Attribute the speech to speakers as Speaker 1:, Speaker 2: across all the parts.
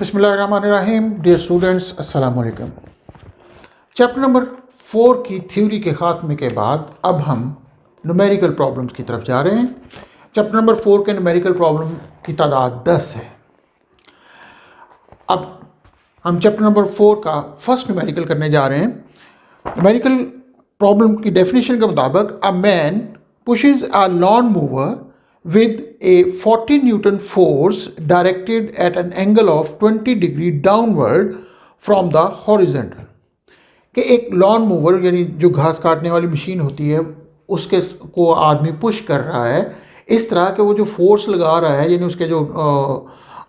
Speaker 1: बिस्मिल्लाहिर्रहमानिर्रहीम। Dear students, अस्सलाम वालेकुम। चैप्टर नंबर 4 की थ्योरी के ख़ात्मे के बाद अब हम न्यूमेरिकल प्रॉब्लम्स की तरफ जा रहे हैं। चैप्टर नंबर 4 के न्यूमेरिकल प्रॉब्लम की तादाद 10 है। अब हम चैप्टर नंबर 4 का फर्स्ट न्यूमेरिकल करने जा रहे हैं। न्यूमेरिकल प्रॉब्लम की डेफिनेशन के मुताबिक a man pushes a lawn mower with a 40 Newton force directed at an angle of 20 degree downward from the horizontal। कि एक लॉन मूवर यानी जो घास काटने वाली मशीन होती है उसके को आदमी पुश कर रहा है इस तरह के वो जो फोर्स लगा रहा है यानी उसके जो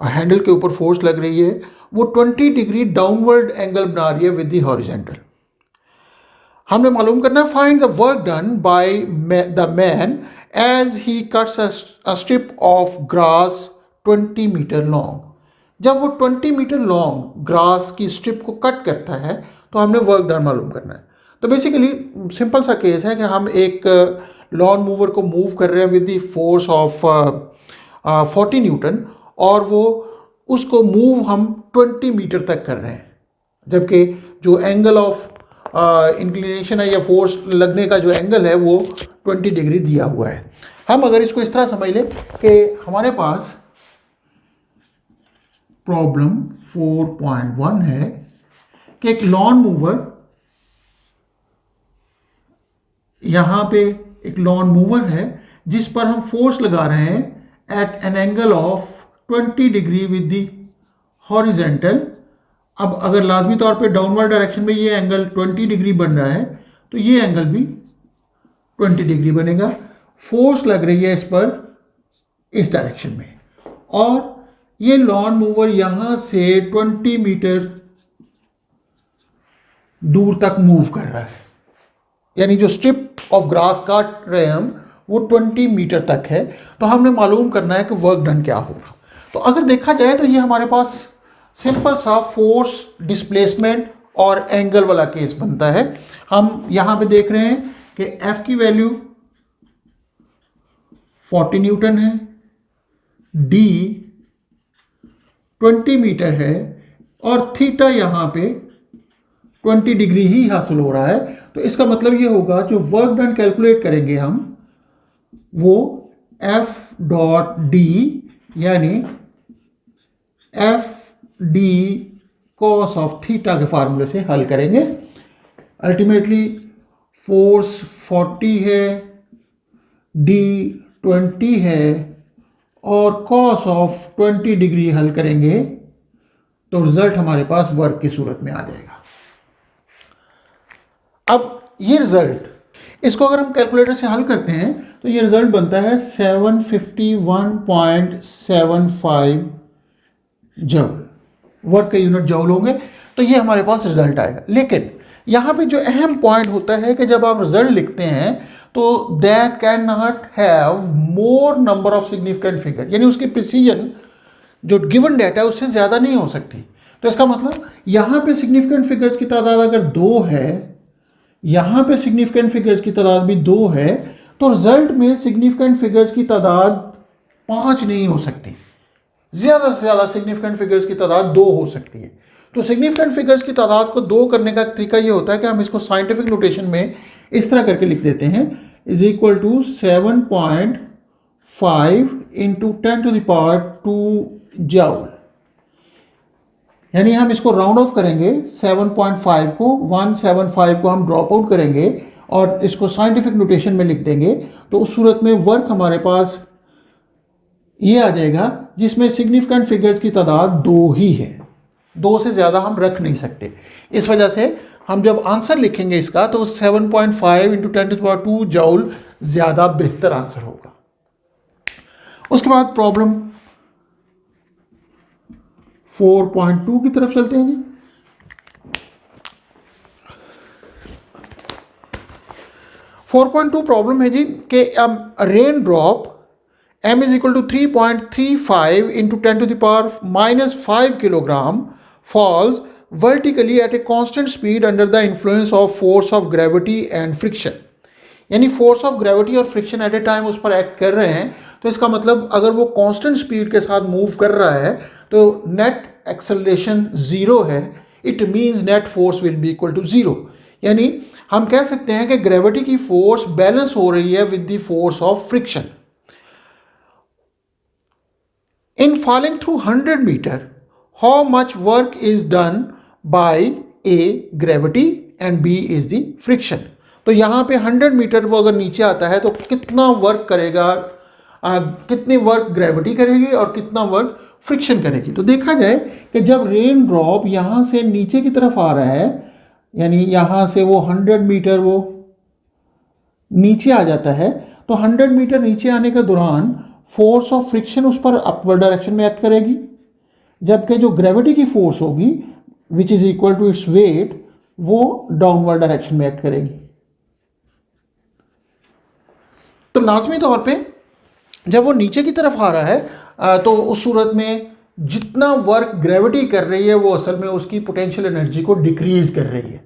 Speaker 1: हैंडल के ऊपर फोर्स लग रही है वो 20 डिग्री डाउनवर्ड एंगल बना रही है विद द हॉरिजॉन्टल। हमने मालूम करना find the work done by the man as he cuts a strip of grass 20 metre long. जब वो 20 मीटर लॉन्ग ग्रास की स्ट्रिप को कट करता है तो हमने वर्क डन मालूम करना है। तो बेसिकली सिंपल सा केस है कि हम एक लॉन मूवर को मूव कर रहे हैं with the force of 40 Newton और वो उसको मूव हम 20 मीटर तक कर रहे हैं, जबकि जो एंगल ऑफ इंक्लिनेशन है या फोर्स लगने का जो एंगल है वो 20 डिग्री दिया हुआ है। हम अगर इसको इस तरह समझ लें कि हमारे पास प्रॉब्लम 4.1 है कि एक लॉन मूवर, यहां पे एक लॉन मूवर है जिस पर हम फोर्स लगा रहे हैं at an angle of 20 degree with the horizontal. अब अगर लाजमी तौर पे डाउनवर्ड डायरेक्शन में ये एंगल 20 डिग्री बन रहा है तो ये एंगल भी 20 डिग्री बनेगा। फोर्स लग रही है इस पर इस डायरेक्शन में और ये लॉन मूवर यहां से 20 मीटर दूर तक मूव कर रहा है, यानी जो स्ट्रिप ऑफ ग्रास काट रहे हैं हम वो 20 मीटर तक है। तो हमने मालूम करना है कि वर्क डन क्या होगा। तो अगर देखा जाए तो ये हमारे पास सिंपल सा फोर्स डिस्प्लेसमेंट और एंगल वाला केस बनता है। हम यहां पे देख रहे हैं कि F की वैल्यू 40 न्यूटन है, D 20 मीटर है और थीटा यहां पे 20 डिग्री ही हासिल हो रहा है। तो इसका मतलब ये होगा जो वर्क डन कैलकुलेट करेंगे हम वो F डॉट D यानी F D cos of theta के फार्मूले से हल करेंगे। अल्टीमेटली फोर्स 40 है, डी 20 है और कॉस ऑफ 20 डिग्री हल करेंगे तो रिजल्ट हमारे पास वर्क की सूरत में आ जाएगा। अब ये रिजल्ट इसको अगर हम कैलकुलेटर से हल करते हैं तो ये रिजल्ट बनता है 751.75 जूल। वर्क का यूनिट जूल होंगे तो ये हमारे पास रिजल्ट आएगा। लेकिन यहाँ पे जो अहम पॉइंट होता है कि जब आप रिजल्ट लिखते हैं तो that can not have more number of significant figure, यानी उसकी प्रिसीजन जो गिवन डाटा है उससे ज़्यादा नहीं हो सकती। तो इसका मतलब यहाँ पे सिग्निफिकेंट फिगर्स की तादाद अगर 2 है, यहाँ पे सिग्निफिकेंट फिगर्स की तादाद भी 2 है, तो रिजल्ट में सिग्निफिकेंट फिगर्स की तादाद 5 नहीं हो सकती। ज़्यादा से ज़्यादा सिग्निफिकेंट फिगर्स की तादाद 2 हो सकती है। तो सिग्निफिकेंट फिगर्स की तादाद को 2 करने का तरीका ये होता है कि हम इसको साइंटिफिक नोटेशन में इस तरह करके लिख देते हैं is equal to 7.5 into 10⁻² joule. यानी हम इसको राउंड ऑफ करेंगे 7.5 को 175 को हम ड्रॉप आउट करेंगे और इसको साइंटिफिक नोटेशन में लिख देंगे तो उस सूरत में वर्क हमारे पास ये आ जाएगा जिसमें सिग्निफिकेंट फिगर्स की तादाद 2 ही है। 2 से ज़्यादा हम रख नहीं सकते। इस वजह से हम जब आंसर लिखेंगे इसका तो 7.5 इंटू 10⁻² जूल ज़्यादा बेहतर आंसर होगा। उसके बाद प्रॉब्लम 4.2 की तरफ चलते हैं जी। प्रॉब्लम है जी कि rain drop m is equal to 3.35 into 10⁻⁻5 kilogram falls vertically at a constant speed under the influence of force of gravity and friction। यानी फोर्स ऑफ ग्रेविटी और फ्रिक्शन एट ए टाइम उस पर एक्ट कर रहे हैं। तो इसका मतलब अगर वो कांस्टेंट स्पीड के साथ मूव कर रहा है तो नेट एक्सेलरेशन ज़ीरो है, it means net force will be equal to zero. यानी हम कह सकते हैं कि ग्रेविटी की फोर्स बैलेंस हो रही है with the force of friction. In falling through 100 metre, how much work is done by a gravity and b is the friction. तो यहाँ पे 100 मीटर वो अगर नीचे आता है तो कितना वर्क करेगा, कितनी वर्क ग्रेविटी करेगी और कितना वर्क फ्रिक्शन करेगी। तो देखा जाए कि जब रेन ड्रॉप यहाँ से नीचे की तरफ आ रहा है, यानी यहाँ से वो 100 मीटर वो नीचे आ जाता है, तो 100 मीटर नीचे आने के दौरान फोर्स ऑफ फ्रिक्शन उस पर अपवर्ड डायरेक्शन में एक्ट करेगी, जबकि जो ग्रेविटी की फोर्स होगी which is equal to its weight, वो डाउनवर्ड डायरेक्शन में एक्ट करेगी। तो लाजमी तौर पे जब वो नीचे की तरफ आ रहा है तो उस सूरत में जितना वर्क ग्रेविटी कर रही है वो असल में उसकी पोटेंशियल एनर्जी को डिक्रीज कर रही है,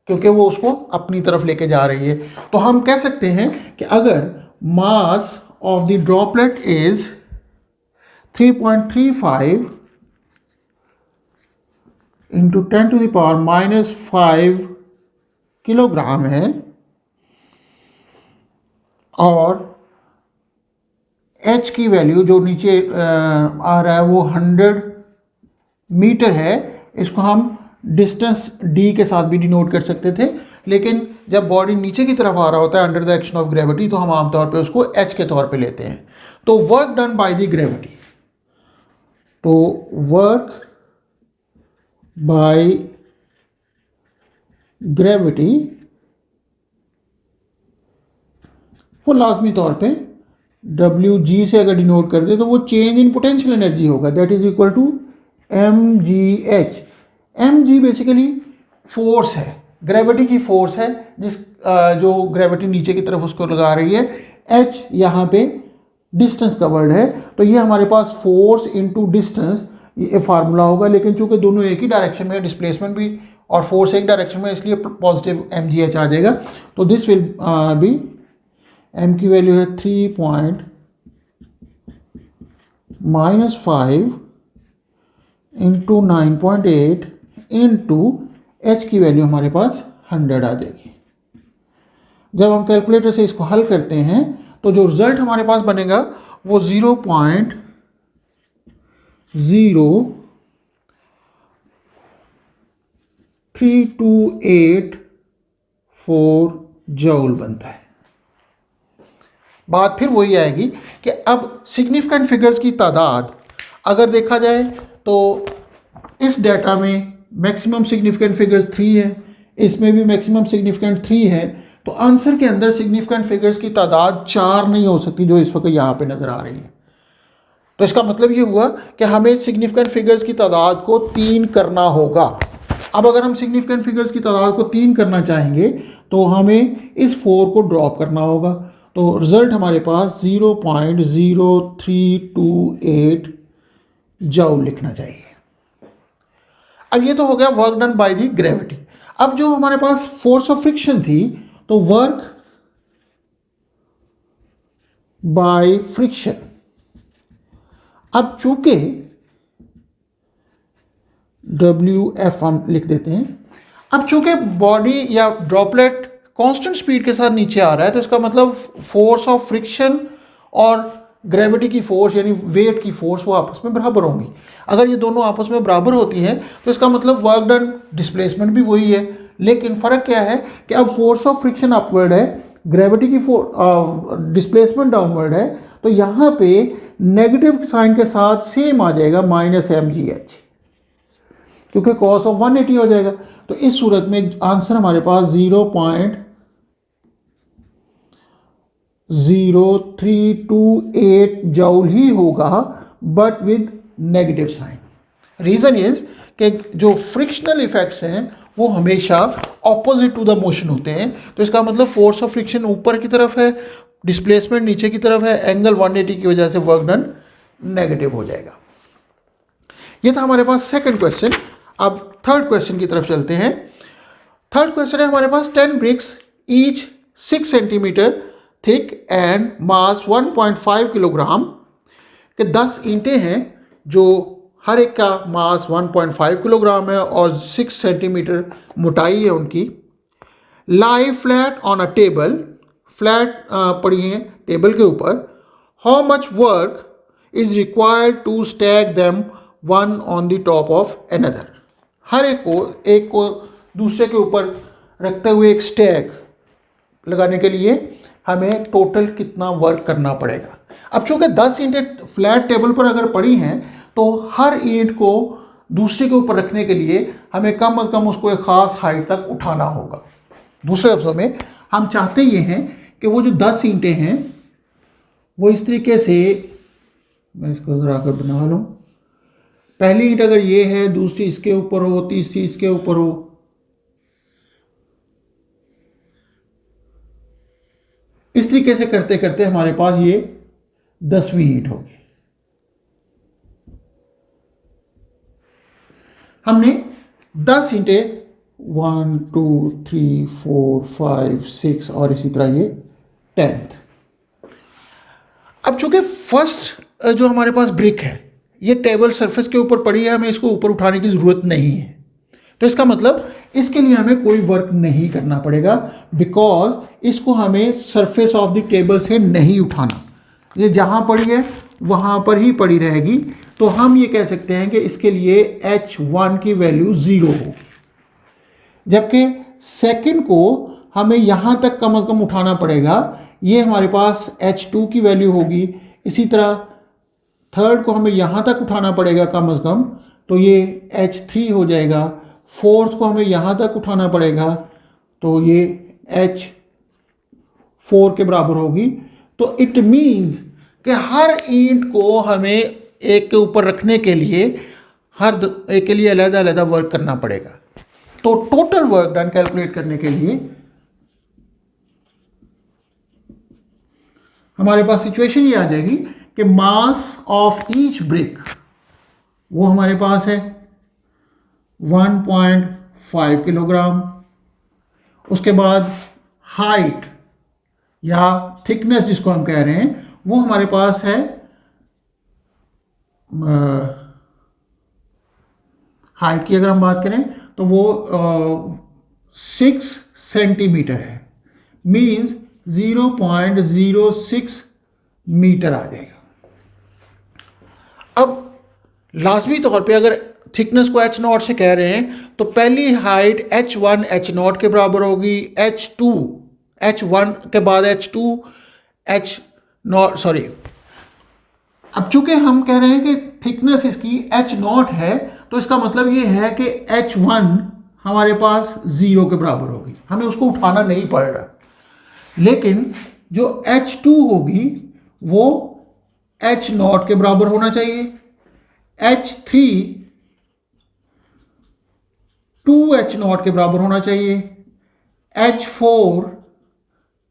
Speaker 1: क्योंकि वो उसको अपनी तरफ लेके जा रही है। तो हम कह सकते हैं कि अगर mass of the droplet is 3.35 into 10 to the power -5 kilogram है और h की वैल्यू जो नीचे आ रहा है वो 100 मीटर है, इसको हम डिस्टेंस d के साथ भी डिनोट कर सकते थे, लेकिन जब बॉडी नीचे की तरफ आ रहा होता है under the action of gravity तो हम आमतौर पे उसको h के तौर पे लेते हैं। तो work done by the gravity, तो वर्क बाय ग्रेविटी वो लाजमी तौर पे WG से अगर डिनोट कर दे तो वो चेंज इन पोटेंशियल एनर्जी होगा, that is equal to mgh। mg basically force है, ग्रेविटी की फोर्स है जिस जो ग्रेविटी नीचे की तरफ उसको लगा रही है। h यहाँ पे डिस्टेंस कवर्ड है, तो ये हमारे पास फोर्स इनटू डिस्टेंस ये फार्मूला होगा, लेकिन चूंकि दोनों एक ही डायरेक्शन में, डिस्प्लेसमेंट भी और फोर्स एक डायरेक्शन में, इसलिए पॉजिटिव mgh आ जाएगा। तो दिस विल बी, m की वैल्यू है 3.5 इंटू 9.8 इंटू h की वैल्यू हमारे पास 100 आ जाएगी। जब हम कैलकुलेटर से इसको हल करते हैं तो जो रिजल्ट हमारे पास बनेगा वो 0.03284 जूल बनता है। बात फिर वही आएगी कि अब सिग्निफिकेंट फिगर्स की तादाद अगर देखा जाए तो इस डेटा में मैक्सिमम सिग्निफिकेंट फिगर्स 3 है, इसमें भी मैक्सिमम सिग्निफिकेंट 3 है, तो आंसर के अंदर सिग्निफिकेंट फिगर्स की तादाद 4 नहीं हो सकती जो इस वक्त यहाँ पे नज़र आ रही है। तो इसका मतलब ये हुआ कि हमें सिग्निफिकेंट फिगर्स की तादाद को 3 करना होगा। अब अगर हम सिग्निफिकेंट फिगर्स की तादाद को 3 करना चाहेंगे तो हमें इस 4 को ड्रॉप करना होगा, तो रिजल्ट हमारे पास 0.0328 जूल लिखना चाहिए। अब ये तो हो गया work done by the gravity. अब जो हमारे पास फोर्स ऑफ फ्रिक्शन थी, तो वर्क बाय फ्रिक्शन, अब चूंकि WF हम लिख देते हैं, अब चूंकि बॉडी या ड्रॉपलेट कांस्टेंट स्पीड के साथ नीचे आ रहा है तो इसका मतलब फोर्स ऑफ फ्रिक्शन और ग्रेविटी की फोर्स यानी वेट की फोर्स वो आपस में बराबर होंगी। अगर ये दोनों आपस में बराबर होती हैं तो इसका मतलब वर्क डन, डिस्प्लेसमेंट भी वही है, लेकिन फ़र्क क्या है कि अब फोर्स ऑफ फ्रिक्शन अपवर्ड है, ग्रेविटी की डिस्प्लेसमेंट डाउनवर्ड है, तो यहाँ पे नेगेटिव साइन के साथ सेम आ जाएगा -mgh, क्योंकि कॉस ऑफ 180 हो जाएगा। तो इस सूरत में आंसर हमारे पास 0.0328 जूल ही होगा, but with negative sign. Reason is कि जो फ्रिक्शनल इफेक्ट्स हैं वो हमेशा ऑपोजिट टू द मोशन होते हैं, तो इसका मतलब फोर्स ऑफ फ्रिक्शन ऊपर की तरफ है, डिस्प्लेसमेंट नीचे की तरफ है, एंगल 180 की वजह से वर्क डन नेगेटिव हो जाएगा। ये था हमारे पास सेकंड क्वेश्चन। अब थर्ड क्वेश्चन की तरफ चलते हैं। थर्ड क्वेश्चन है हमारे पास 10 bricks each 6 centimetre thick and mass 1.5 kilogram के 10 ईंटें हैं जो हर एक का मास 1.5 किलोग्राम है और 6 सेंटीमीटर मोटाई है उनकी। Lie flat on a table, flat पड़ी हैं टेबल के ऊपर। How much work is required to stack them one on the top of another. हर एक को दूसरे के ऊपर रखते हुए एक स्टैक लगाने के लिए हमें टोटल कितना वर्क करना पड़ेगा। अब चूंकि 10 ईंटें फ्लैट टेबल पर अगर पड़ी हैं तो हर ईंट को दूसरे के ऊपर रखने के लिए हमें कम से कम उसको एक ख़ास हाइट तक उठाना होगा। दूसरे लफ्ज़ों में हम चाहते ये हैं कि वो जो 10 ईंटें हैं वो इस तरीके से, मैं इसको ज़रा कर बना लूँ, पहली ईंट अगर ये है, दूसरी इसके ऊपर हो, तीसरी इसके ऊपर हो, इस तरीके से करते करते हमारे पास ये 10वीं ईंट होगी। हमने 10 ईंटें 1 2 3 4 5 6 और इसी तरह ये 10th। अब चूंकि फर्स्ट जो हमारे पास ब्रिक है ये टेबल सरफेस के ऊपर पड़ी है, हमें इसको ऊपर उठाने की ज़रूरत नहीं है, तो इसका मतलब इसके लिए हमें कोई वर्क नहीं करना पड़ेगा, बिकॉज इसको हमें सरफेस ऑफ द टेबल से नहीं उठाना। ये जहाँ पड़ी है वहाँ पर ही पड़ी रहेगी। तो हम ये कह सकते हैं कि इसके लिए H1 की वैल्यू 0 होगी, जबकि सेकंड को हमें यहाँ तक कम से कम उठाना पड़ेगा, ये हमारे पास H2 की वैल्यू होगी। इसी तरह थर्ड को हमें यहाँ तक उठाना पड़ेगा कम से कम, तो ये H3 हो जाएगा। फोर्थ को हमें यहाँ तक उठाना पड़ेगा तो ये H4 के बराबर होगी। तो इट मीन्स कि हर ईंट को हमें एक के ऊपर रखने के लिए हर एक के लिए अलग अलग वर्क करना पड़ेगा। तो टोटल वर्क डन कैलकुलेट करने के लिए हमारे पास सिचुएशन ये आ जाएगी कि मास ऑफ ईच ब्रिक वो हमारे पास है 1.5 किलोग्राम। उसके बाद हाइट या थिकनेस जिसको हम कह रहे हैं वो हमारे पास है हाइट की अगर हम बात करें तो वो 6 सेंटीमीटर है, मीन्स 0.06 मीटर आ जाएगा। अब लाजमी तौर पे अगर थिकनेस को H0 से कह रहे हैं तो पहली हाइट H1 H0 के बराबर होगी, H2 H1 के बाद H2 H0 सॉरी। अब चूंकि हम कह रहे हैं कि थिकनेस इसकी H0 है तो इसका मतलब ये है कि H1 हमारे पास 0 के बराबर होगी, हमें उसको उठाना नहीं पड़ रहा। लेकिन जो H2 होगी वो H0 के बराबर होना चाहिए, H3 2H0 के बराबर होना चाहिए, H4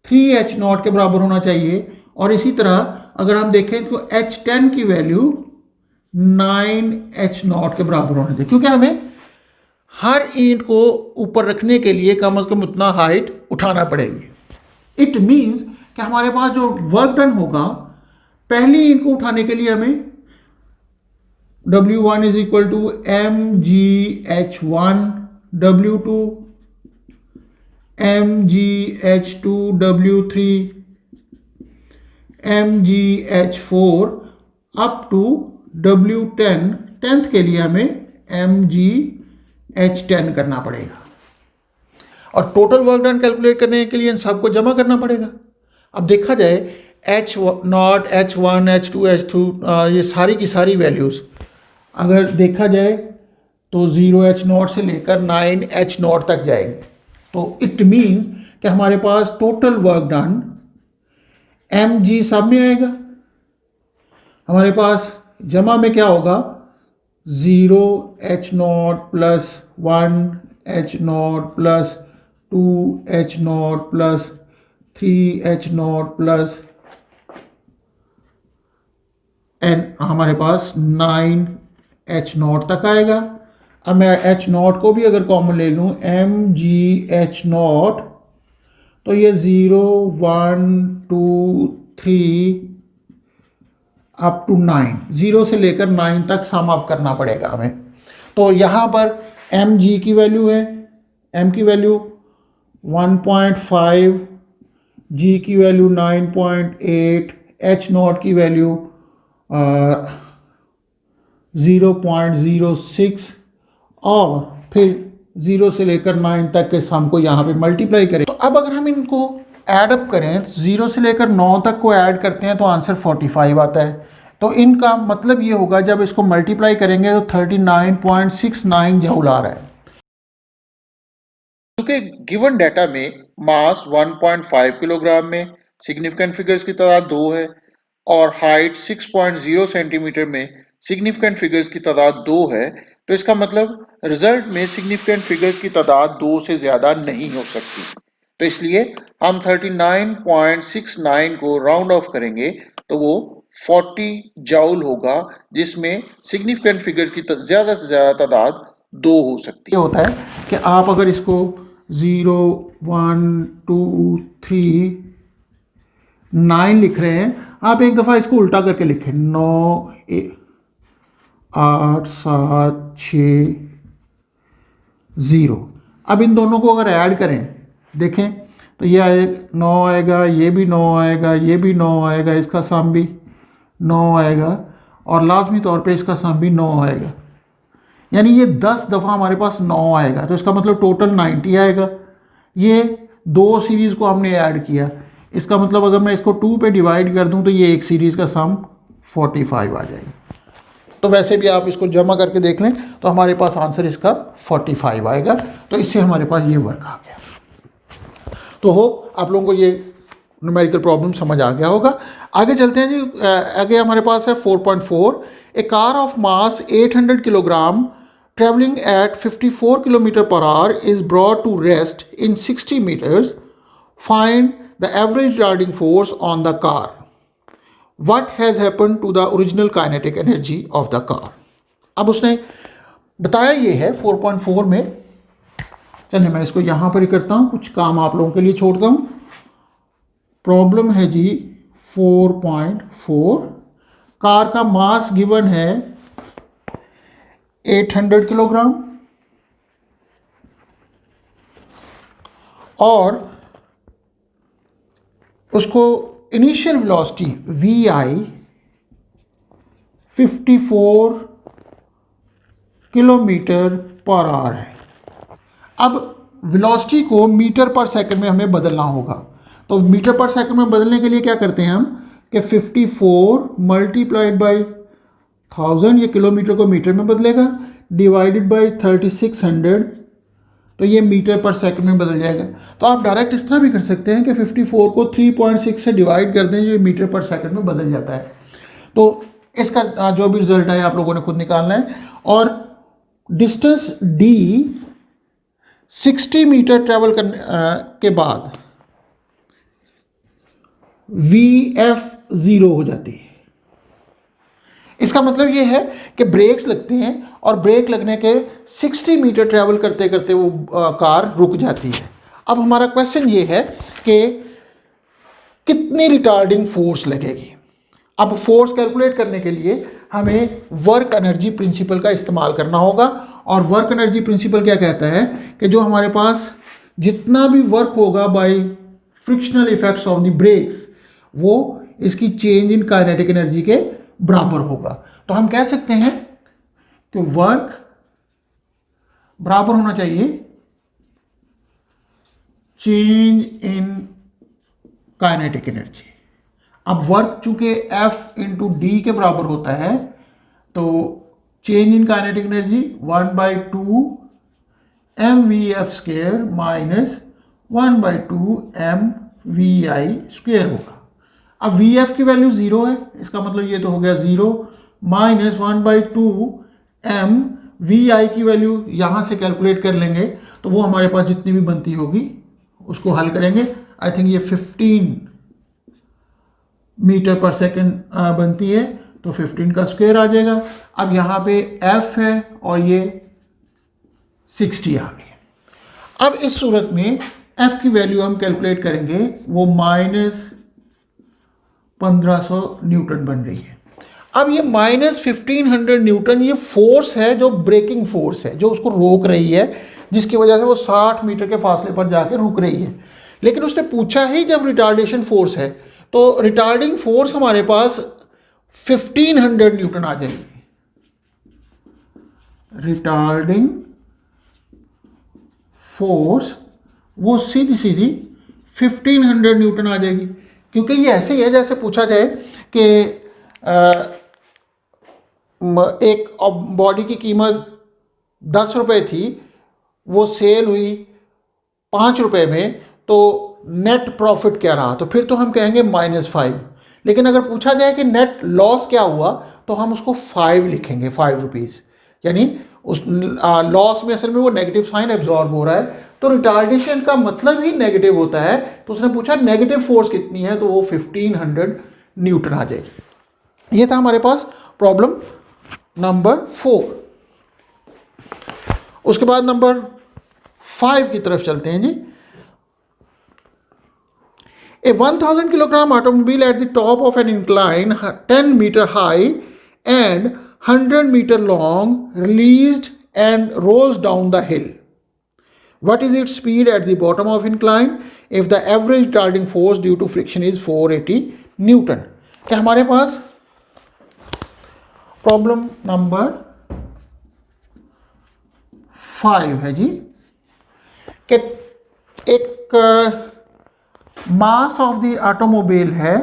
Speaker 1: 3H0 के बराबर होना चाहिए। और इसी तरह अगर हम देखें तो H10 की वैल्यू 9H0 के बराबर होना चाहिए, क्योंकि हमें हर ईंट को ऊपर रखने के लिए कम से कम उतना हाइट उठाना पड़ेगी। इट मीन्स कि हमारे पास जो वर्क डन होगा पहली ईंट को उठाने के लिए हमें W1 is equal to mgh1, W2 mgh2, W3 mgh4 up to W10, 10th के लिए हमें mgh10 करना पड़ेगा। और टोटल वर्क डन कैलकुलेट करने के लिए इन सबको जमा करना पड़ेगा। अब देखा जाए H0, H1, H2, H2 ये सारी की सारी वैल्यूज़ अगर देखा जाए तो 0H0 से लेकर 9H0 तक जाएंगे। तो इट मीन्स कि हमारे पास टोटल वर्क डन mg सब में आएगा। हमारे पास जमा में क्या होगा, 0H0 plus 1H0 plus 2H0 plus 3H0 plus n हमारे पास 9H0 तक आएगा। अब मैं H0 को भी अगर कॉमन ले लूँ mgH0 तो ये 0 1 2 3 अप टू 9, 0 से लेकर 9 तक सम अप करना पड़ेगा हमें। तो यहाँ पर एम जी की वैल्यू है, एम की वैल्यू 1.5, जी की वैल्यू 9.8, एच नॉट की वैल्यू 0.06 और फिर 0 से लेकर 9 तक के सम को यहाँ पे मल्टीप्लाई करें। तो अब अगर हम इनको ऐड अप करें तो 0 से लेकर 9 तक को ऐड करते हैं तो आंसर 45 आता है। तो इनका मतलब ये होगा जब इसको मल्टीप्लाई करेंगे तो 39.69 जूल आ रहा है। क्योंकि गिवन डाटा में मास 1.5 किलोग्राम में, सिग्निफिकेंट फिगर्स की तादाद 2 है और हाइट 6.0 सेंटीमीटर में सिग्निफिकेंट फिगर्स की तादाद 2 है, तो इसका मतलब रिजल्ट में सिग्निफिकेंट फिगर्स की तादाद 2 से ज़्यादा नहीं हो सकती। तो इसलिए हम 39.69 को राउंड ऑफ करेंगे तो वो 40 जूल होगा, जिसमें सिग्निफिकेंट फिगर्स की ज़्यादा से ज़्यादा तादाद 2 हो सकती है। ये होता है कि आप अगर इसको 0, 1, 2, 3, 9 लिख रहे हैं, आप एक दफ़ा इसको उल्टा करके लिखें, 9, 8, 7, 6, 0। अब इन दोनों को अगर ऐड करें, देखें तो ये आए 9 आएगा, ये भी 9 आएगा, ये भी 9 आएगा, इसका सम भी 9 आएगा और लाजमी तौर पे इसका सम भी 9 आएगा। यानी ये 10 दफ़ा हमारे पास 9 आएगा, तो इसका मतलब टोटल 90 आएगा। ये दो सीरीज़ को हमने ऐड किया, इसका मतलब अगर मैं इसको 2 पे डिवाइड कर दूं तो ये एक सीरीज़ का सम 45 आ जाएगा। तो वैसे भी आप इसको जमा करके देख लें तो हमारे पास आंसर इसका 45 आएगा। तो इससे हमारे पास ये वर्क आ गया। तो होप आप लोगों को ये न्यूमेरिकल प्रॉब्लम समझ आ गया होगा। आगे चलते हैं जी। आगे हमारे पास है 4.4। A car of mass 800 kilogram traveling at 54 km per hour is brought to rest in 60 meters. Find the average retarding force on the car. What has happened to the original kinetic energy of the car? अब उसने बताया ये है 4.4 में। चलिए मैं इसको यहाँ पर ही करता हूँ, कुछ काम आप लोगों के लिए छोड़ता हूँ। प्रॉब्लम है जी 4.4। कार का मास गिवन है 800 किलोग्राम और उसको initial velocity VI 54 kilometre per hour है। अब वेलोसिटी को मीटर पर सेकंड में हमें बदलना होगा। तो मीटर पर सेकंड में बदलने के लिए क्या करते हैं हम कि 54 मल्टीप्लाइड बाई 1000, ये किलोमीटर को मीटर में बदलेगा, डिवाइडेड बाई 3600, तो ये मीटर पर सेकंड में बदल जाएगा। तो आप डायरेक्ट इस तरह भी कर सकते हैं कि 54 को 3.6 से डिवाइड कर दें, जो मीटर पर सेकंड में बदल जाता है। तो इसका जो भी रिजल्ट है आप लोगों ने खुद निकालना है। और डिस्टेंस D 60 मीटर ट्रेवल करने के बाद VF 0 हो जाती है। इसका मतलब ये है कि ब्रेक्स लगते हैं और ब्रेक लगने के 60 मीटर ट्रैवल करते करते वो कार रुक जाती है। अब हमारा क्वेश्चन ये है कि कितनी रिटार्डिंग फोर्स लगेगी। अब फोर्स कैलकुलेट करने के लिए हमें वर्क एनर्जी प्रिंसिपल का इस्तेमाल करना होगा। और वर्क एनर्जी प्रिंसिपल क्या कहता है कि जो हमारे पास जितना भी वर्क होगा by frictional effects of the brakes, वो इसकी चेंज इन काइनेटिक एनर्जी के बराबर होगा। तो हम कह सकते हैं कि वर्क बराबर होना चाहिए चेंज इन काइनेटिक एनर्जी। अब वर्क चूंकि F इंटू डी के बराबर होता है, तो change in kinetic energy 1/2 mvf² minus 1/2 mvi² होगा। अब Vf की वैल्यू 0 है, इसका मतलब ये तो हो गया 0 माइनस 1/2 m Vi की वैल्यू यहाँ से कैलकुलेट कर लेंगे तो वो हमारे पास जितनी भी बनती होगी उसको हल करेंगे। आई थिंक ये 15 मीटर पर सेकेंड बनती है, तो 15 का स्क्वायर आ जाएगा। अब यहाँ पे F है और ये 60 आ गई। अब इस सूरत में F की वैल्यू हम कैलकुलेट करेंगे, वो -1500 न्यूटन बन रही है। अब ये -1500 न्यूटन ये फोर्स है जो ब्रेकिंग फोर्स है, जो उसको रोक रही है, जिसकी वजह से वो 60 मीटर के फासले पर जाके रुक रही है। लेकिन उसने पूछा ही जब रिटार्डेशन फोर्स है, तो रिटार्डिंग फोर्स हमारे पास 1500 न्यूटन आ जाएगी। रिटार्डिंग फोर्स वो सीधी सीधी 1500 न्यूटन आ जाएगी, क्योंकि ये ऐसे ही है जैसे पूछा जाए कि एक बॉडी की कीमत 10 रुपये थी, वो सेल हुई 5 रुपये में, तो नेट प्रॉफिट क्या रहा, तो फिर तो हम कहेंगे -5। लेकिन अगर पूछा जाए कि नेट लॉस क्या हुआ, तो हम उसको 5 लिखेंगे, 5 रुपीज़। यानी उस लॉस में असल में वो नेगेटिव साइन एब्जॉर्ब हो रहा है, तो रिटार्डेशन का मतलब ही नेगेटिव होता है। तो उसने पूछा नेगेटिव फोर्स कितनी है, तो वो 1500 न्यूटन आ जाएगी। ये था हमारे पास प्रॉब्लम नंबर 4। उसके बाद नंबर 5 की तरफ चलते हैं जी। A 1000 kilogram automobile at the top of an incline 10 meter high and 100 meter long released and rolls down the hill. What is its speed at the bottom of incline if the average retarding force due to friction is 480 Newton? क्या हमारे पास problem number 5 है जी कि एक मास of the automobile है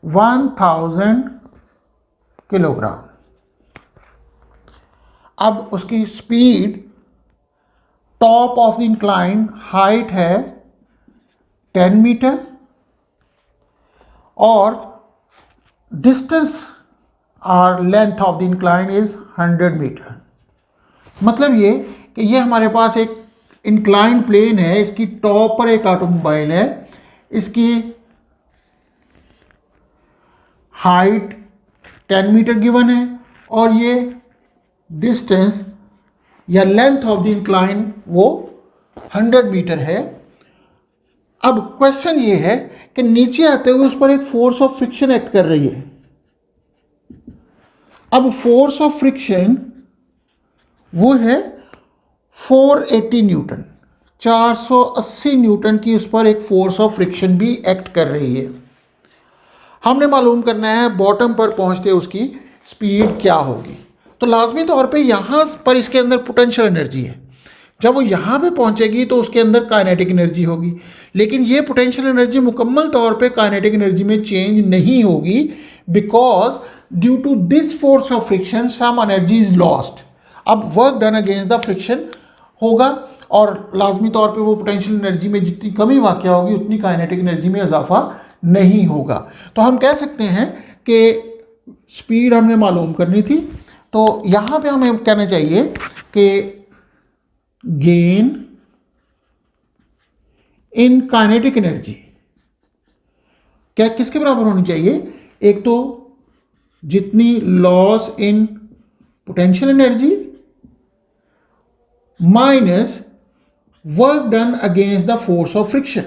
Speaker 1: 1000 kilogram. अब उसकी speed top of the incline height है 10 metre और डिस्टेंस और length of the incline is 100 metre. मतलब ये कि ये हमारे पास एक इंक्लाइन प्लेन है, इसकी टॉप पर एक ऑटोमोबाइल है, इसकी हाइट 10 मीटर गिवन है और ये डिस्टेंस या लेंथ ऑफ द इंक्लाइन वो 100 मीटर है। अब क्वेश्चन ये है कि नीचे आते हुए उस पर एक फोर्स ऑफ फ्रिक्शन एक्ट कर रही है। अब फोर्स ऑफ फ्रिक्शन वो है 480 न्यूटन, 480 न्यूटन की उस पर एक फोर्स ऑफ फ्रिक्शन भी एक्ट कर रही है। हमने मालूम करना है बॉटम पर पहुंचते उसकी स्पीड क्या होगी। तो लाजमी तौर पे यहाँ पर इसके अंदर पोटेंशियल एनर्जी है, जब वो यहाँ पे पहुँचेगी तो उसके अंदर काइनेटिक एनर्जी होगी, लेकिन ये पोटेंशियल एनर्जी मुकम्मल तौर पे काइनेटिक एनर्जी में चेंज नहीं होगी, because due to this force of friction some energy is lost. अब work done against the friction होगा और लाजमी तौर पे वो पोटेंशियल एनर्जी में जितनी कमी वाक़या होगी उतनी काइनेटिक एनर्जी में इजाफा नहीं होगा। तो हम कह सकते हैं कि स्पीड हमने मालूम करनी थी, तो यहाँ पे हमें कहना चाहिए कि गेन इन काइनेटिक एनर्जी क्या किसके बराबर होनी चाहिए? एक तो जितनी loss in potential energy minus work done against the force of friction.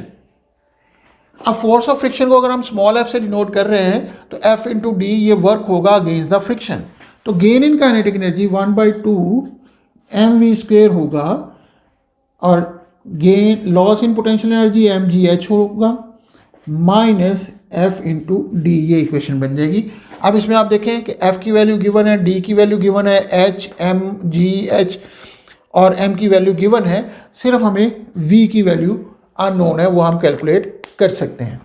Speaker 1: अब फोर्स ऑफ फ्रिक्शन को अगर हम स्मॉल एफ से डिनोट कर रहे हैं तो एफ इंटू डी ये वर्क होगा अगेंस्ट द फ्रिक्शन। तो gain in kinetic energy 1/2 mv² होगा और gain loss in potential energy mgh होगा माइनस एफ इंटू डी, ये इक्वेशन बन जाएगी। अब इसमें आप देखें कि एफ की वैल्यू गिवन है, डी की वैल्यू गिवन है, एच एम जी एच और एम की वैल्यू गिवन है, सिर्फ हमें वी की वैल्यू अननोन है, वो हम कैलकुलेट कर सकते हैं।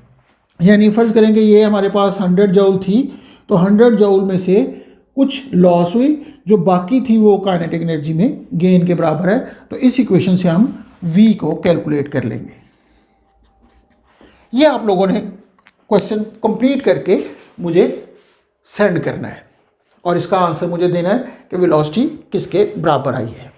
Speaker 1: यानी फ़र्ज़ करेंगे ये हमारे पास 100 जूल थी, तो 100 जूल में से कुछ लॉस हुई, जो बाकी थी वो काइनेटिक एनर्जी में गेन के बराबर है। तो इस इक्वेशन से हम v को कैलकुलेट कर लेंगे। ये आप लोगों ने क्वेश्चन कंप्लीट करके मुझे सेंड करना है और इसका आंसर मुझे देना है कि वेलोसिटी किसके बराबर आई है।